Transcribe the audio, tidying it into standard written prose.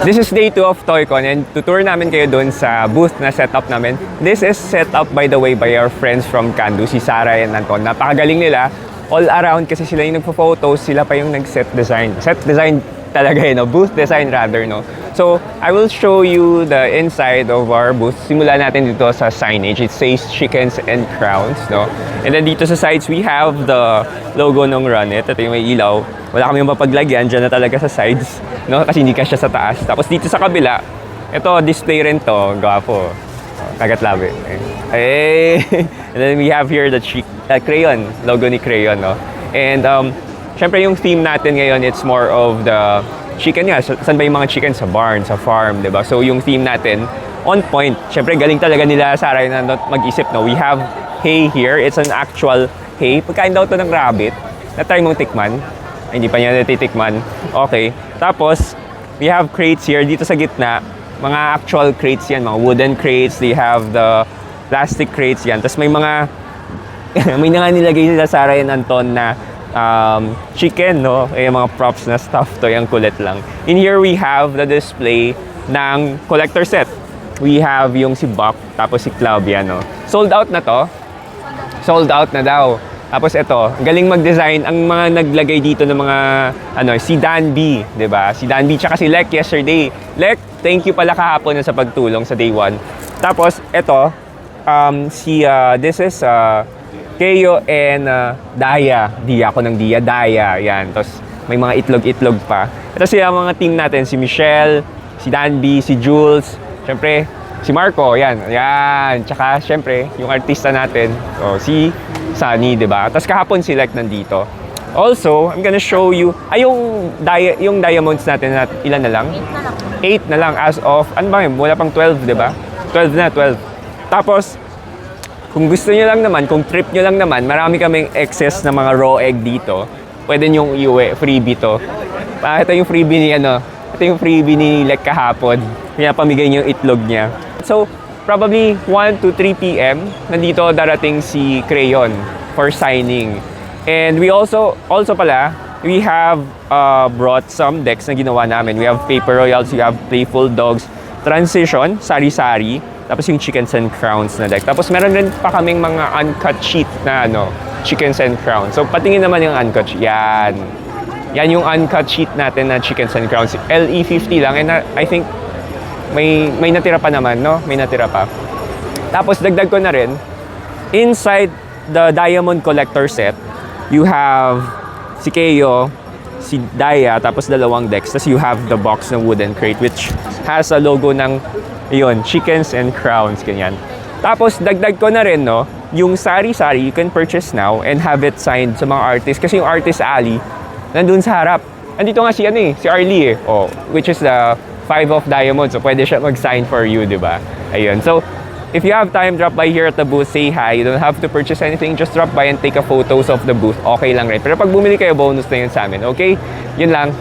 This is day 2 of ToyCon and tutour namin kayo doon sa booth na setup namin. This is set up by the way by our friends from Candu, si Sarah and Anton. Napakagaling nila. All around kasi sila yung nagpo-photos, sila pa yung nag-set design. Set design talaga no? Booth design rather, no? So, I will show you the inside of our booth. Simulan natin dito sa signage. It says Chickens and Crowns, no? And then dito sa sides, we have the logo ng Runit. Ito yung may ilaw. Wala kami mapaglagyan, dyan na talaga sa sides, no? Kasi hindi ka siya sa taas. Tapos dito sa kabila, ito, display rin to. Gwapo. Kagat labi. Hey! And then we have here the Crayon. Logo ni Crayon, no? And, syempre yung theme natin ngayon, it's more of the chicken nga. Saan ba yung mga chicken? Sa barn, sa farm, diba? So yung theme natin, on point. Syempre galing talaga nila Sarah na mag-isip, no? We have hay here. It's an actual hay. Pagkain daw to ng rabbit. Na-try mong tikman. Ay, hindi pa niya natitikman. Okay. Tapos, we have crates here. Dito sa gitna, mga actual crates yan. Mga wooden crates. They have the plastic crates yan. Tapos may mga may nga nilagay nila Sarah and Anton na chicken, no? Yung mga props na stuff to, yung kulit lang. In here, we have the display ng collector set. We have yung si Buck, tapos si Club yan, no? Sold out na to. Sold out na daw. Tapos ito, galing mag-design. Ang mga naglagay dito ng mga, si Dan B, diba? Si Dan B, tsaka si Lek yesterday. Lek, thank you pala kahapon sa pagtulong sa day 1. Tapos, ito, this is, Keyo and Daya. Dia ako ng Daya. Yan. Tapos may mga itlog-itlog pa. Ito sila mga team natin. Si Michelle, si Danby, si Jules. Siyempre, si Marco. Yan. Tsaka siyempre, yung artista natin. So, si Sunny, diba? Tapos kahapon si Lek nandito. Also, I'm gonna show you. Yung diamonds natin, ilan na lang? 8 na lang as of, ano ba yun? Wala pang 12, diba? 12 na, 12. Tapos, kung gusto nyo lang naman, kung trip nyo lang naman, marami kaming excess na mga raw egg dito. Pwede nyong iuwi, freebie to. Ito yung freebie ni, ito yung freebie ni Lek kahapon. Kaya pamigay niyo yung itlog niya. So, probably 1 to 3 p.m. nandito darating si Crayon for signing. And we also pala, we have brought some decks na ginawa namin. We have Paper Royals, we have Playful Dogs, Transition, Sari-Sari, tapos yung Chickens and Crowns na deck. Tapos meron rin pa kaming mga uncut sheet na Chickens and Crowns. So patingin naman yung uncut sheet. Yan. Yan yung uncut sheet natin na Chickens and Crowns. LE50 lang. And I think may natira pa naman, no? May natira pa. Tapos dagdag ko na rin, inside the Diamond Collector set, you have si Keyo, si Daya, tapos dalawang decks. Tapos you have the box ng wooden crate which has a logo ng Chickens and Crowns, ganyan. Tapos, dagdag ko na rin, yung Sari-Sari, you can purchase now and have it signed sa mga artists. Kasi yung Artist Alley, nandun sa harap. Andito nga si Arlie, which is the 5 of Diamonds. So, pwede siya mag-sign for you, di ba? Ayun. So, if you have time, drop by here at the booth, say hi. You don't have to purchase anything. Just drop by and take a photos of the booth. Okay lang rin. Pero pag bumili kayo, bonus na yun sa amin. Okay? Yun lang.